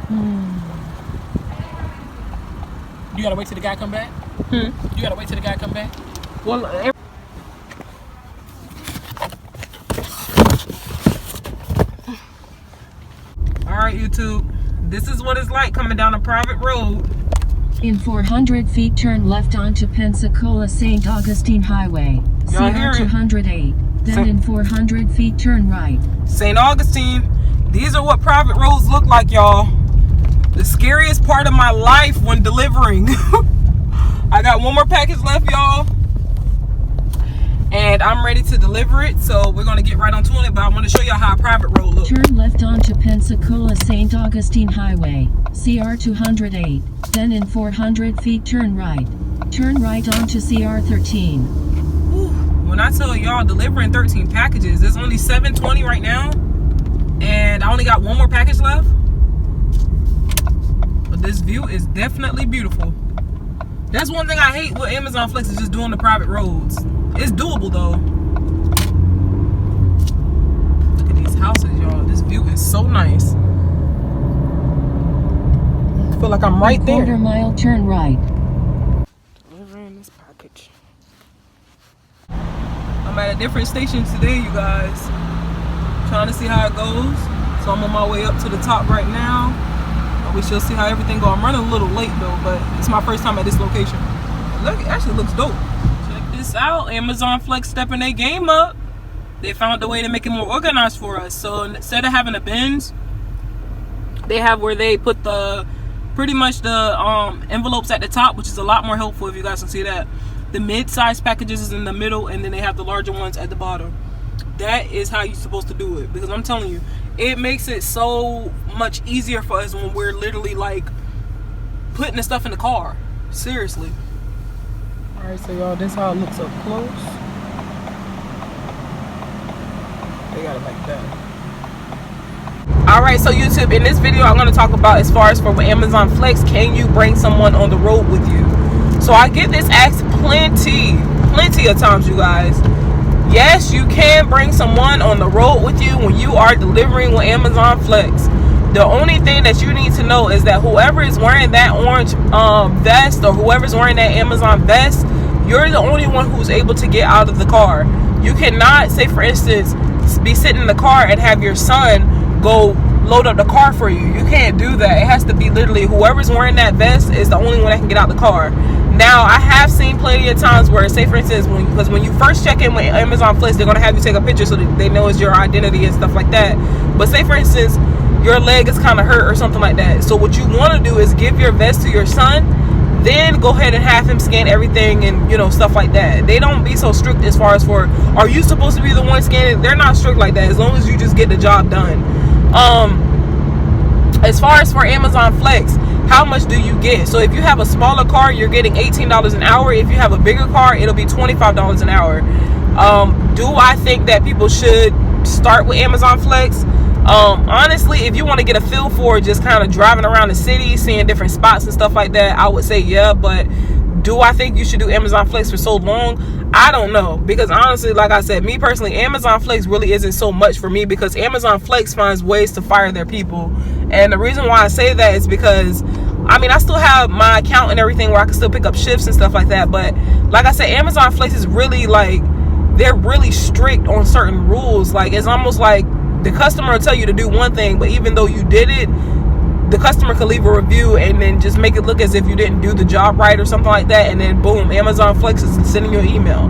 You gotta wait till the guy come back? You gotta wait till the guy come back? Well, alright, YouTube. This is what it's like coming down a private road. In 400 feet, turn left onto Pensacola St. Augustine Highway, CR 208. Then in 400 feet, turn right. St. Augustine. These are what private roads look like, y'all. The scariest part of my life when delivering. I got one more package left, y'all. And I'm ready to deliver it. So we're going to get right onto it. But I want to show y'all how a private road looks. Turn left onto Pensacola St. Augustine Highway, CR 208. Then in 400 feet, turn right. Turn right onto CR 13. When I tell y'all delivering 13 packages, there's only 720 right now. And I only got one more package left. But this view is definitely beautiful. That's one thing I hate with Amazon Flex is just doing the private roads. It's doable though. Look at these houses, y'all. This view is so nice. I feel like I'm right there. Quarter mile, turn right. Delivering this package. I'm at a different station today, you guys. Trying to see how it goes. So I'm on my way up to the top right now. We shall see how everything goes. I'm running a little late though, but it's my first time at this location. Look, it actually looks dope. Check this out. Amazon Flex stepping their game up. They found a way to make it more organized for us. So instead of having the bins, they have where they put the pretty much the envelopes at the top, which is a lot more helpful if you guys can see that. The mid-sized packages is in the middle, and then they have the larger ones at the bottom. That is how you're supposed to do it, because I'm telling you, it makes it so much easier for us when we're literally like putting the stuff in the car. Seriously. Alright, so y'all, this is how it looks up close. They got it like that. Alright, so YouTube, in this video I'm going to talk about as far as for Amazon Flex, can you bring someone on the road with you? So I get this asked plenty of times, you guys. Yes, you can bring someone on the road with you when you are delivering with Amazon Flex. The only thing that you need to know is that whoever is wearing that orange vest, or whoever's wearing that Amazon vest, you're the only one who's able to get out of the car. You cannot, say for instance, be sitting in the car and have your son go load up the car for you. You can't do that. It has to be literally whoever's wearing that vest is the only one that can get out the car. Now, I have seen plenty of times where, say for instance, when you first check in with Amazon Flex, they're going to have you take a picture so that they know it's your identity and stuff like that. But say for instance, your leg is kind of hurt or something like that. So what you want to do is give your vest to your son, then go ahead and have him scan everything and, you know, stuff like that. They don't be so strict as far as for, are you supposed to be the one scanning? They're not strict like that as long as you just get the job done. As far as for Amazon Flex, how much do you get? So if you have a smaller car, you're getting $18 an hour. If you have a bigger car, it'll be $25 an hour. Do I think that people should start with Amazon Flex? Honestly, if you want to get a feel for just kind of driving around the city, seeing different spots and stuff like that, I would say yeah. But do I think you should do Amazon Flex for so long? I don't know, because honestly, like I said, me personally, Amazon Flex really isn't so much for me, because Amazon Flex finds ways to fire their people. And the reason why I say that is because, I mean, I still have my account and everything where I can still pick up shifts and stuff like that. But like I said, Amazon Flex is really like, they're really strict on certain rules. Like, it's almost like the customer will tell you to do one thing, but even though you did it, the customer could leave a review and then just make it look as if you didn't do the job right or something like that, and then boom, Amazon Flex is sending you an email.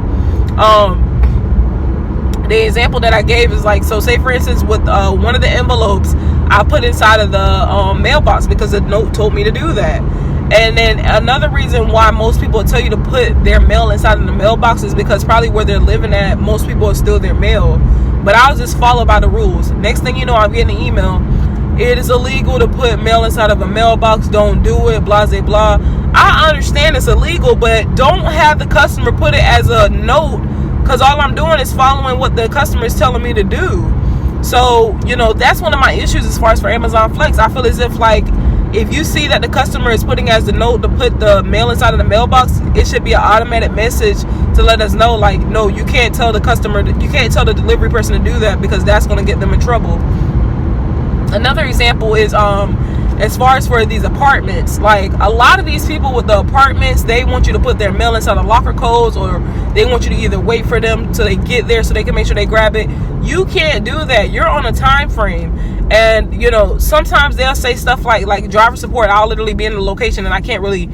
The example that I gave is like, so say for instance with one of the envelopes I put inside of the mailbox because the note told me to do that. And then another reason why most people tell you to put their mail inside of the mailbox is because probably where they're living at, most people will steal their mail. But I'll just follow by the rules. Next thing you know, I'm getting an email. It is illegal to put mail inside of a mailbox. Don't do it, blah, blah, blah. I understand it's illegal, but don't have the customer put it as a note, because all I'm doing is following what the customer is telling me to do. So, you know, that's one of my issues as far as for Amazon Flex. I feel as if, like, if you see that the customer is putting as the note to put the mail inside of the mailbox, it should be an automatic message to let us know, like, no, you can't tell the customer, you can't tell the delivery person to do that, because that's going to get them in trouble. Another example is as far as for these apartments, like a lot of these people with the apartments, they want you to put their mail inside the locker codes, or they want you to either wait for them till they get there so they can make sure they grab it. You can't do that. You're on a time frame. And you know, sometimes they'll say stuff like driver support. I'll literally be in the location and I can't really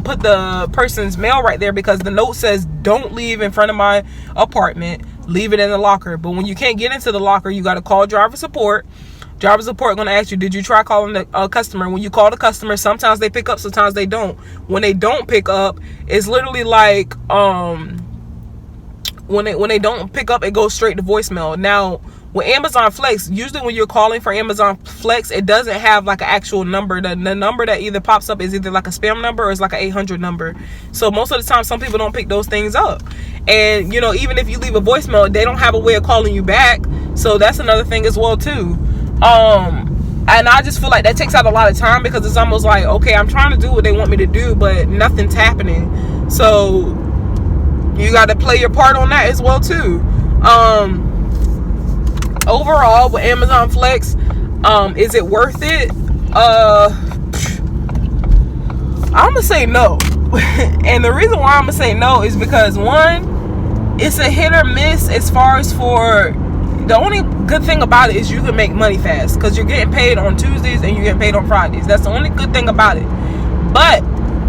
put the person's mail right there because the note says don't leave in front of my apartment, leave it in the locker. But when you can't get into the locker, you got to call driver support. Driver support going to ask you, did you try calling the customer? When you call the customer, sometimes they pick up, sometimes they don't. When they don't pick up, it's literally like when they don't pick up, it goes straight to voicemail. Now with Amazon Flex, usually when you're calling for Amazon Flex, it doesn't have like an actual number. The number that either pops up is either like a spam number or it's like an 800 number. So most of the time, some people don't pick those things up. And you know, even if you leave a voicemail, they don't have a way of calling you back. So that's another thing as well too. And I just feel like that takes out a lot of time because it's almost like, okay, I'm trying to do what they want me to do, but nothing's happening. So you got to play your part on that as well too. Overall with Amazon Flex, is it worth it? I'm gonna say no. And the reason why I'm gonna say no is because one, it's a hit or miss as far as for the only good thing about it is you can make money fast because you're getting paid on Tuesdays and you're getting paid on Fridays. That's the only good thing about it. But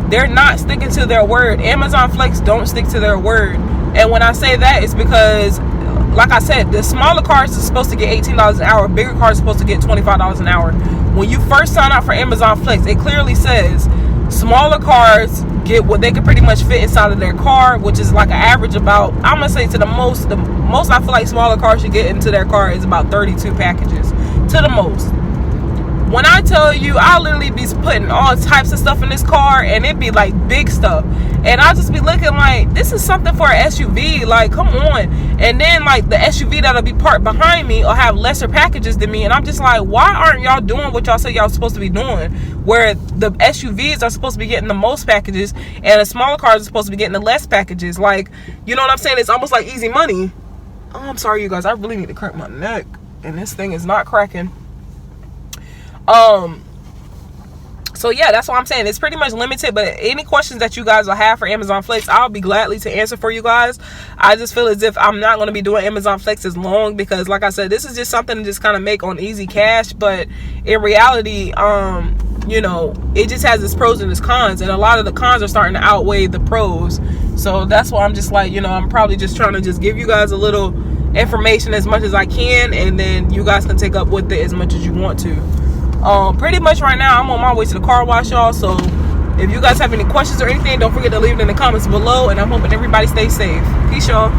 they're not sticking to their word. Amazon Flex don't stick to their word. And when I say that, it's because, like I said, the smaller cars are supposed to get $18 an hour. Bigger cars are supposed to get $25 an hour. When you first sign up for Amazon Flex, it clearly says smaller cars get what they can pretty much fit inside of their car, which is like an average about, I'm gonna say to the most I feel like smaller cars should get into their car is about 32 packages to the most. When I tell you, I'll literally be putting all types of stuff in this car, and it'd be like big stuff, and I'll just be looking like, this is something for an SUV, like come on. And then like the SUV that'll be parked behind me will have lesser packages than me, and I'm just like, why aren't y'all doing what y'all say y'all supposed to be doing, where the SUVs are supposed to be getting the most packages and the smaller cars are supposed to be getting the less packages? Like, you know what I'm saying? It's almost like easy money. Oh, I'm sorry you guys, I really need to crack my neck, and this thing is not cracking. So yeah, that's what I'm saying. It's pretty much limited, but any questions that you guys will have for Amazon Flex, I'll be gladly to answer for you guys. I just feel as if I'm not going to be doing Amazon Flex as long because, like I said, this is just something to just kind of make on easy cash. But in reality, you know, it just has its pros and its cons, and a lot of the cons are starting to outweigh the pros. So that's why I'm just like, you know, I'm probably just trying to just give you guys a little information as much as I can, and then you guys can take up with it as much as you want to. Pretty much right now I'm on my way to the car wash, y'all. So if you guys have any questions or anything, don't forget to leave it in the comments below, and I'm hoping everybody stays safe. Peace, y'all.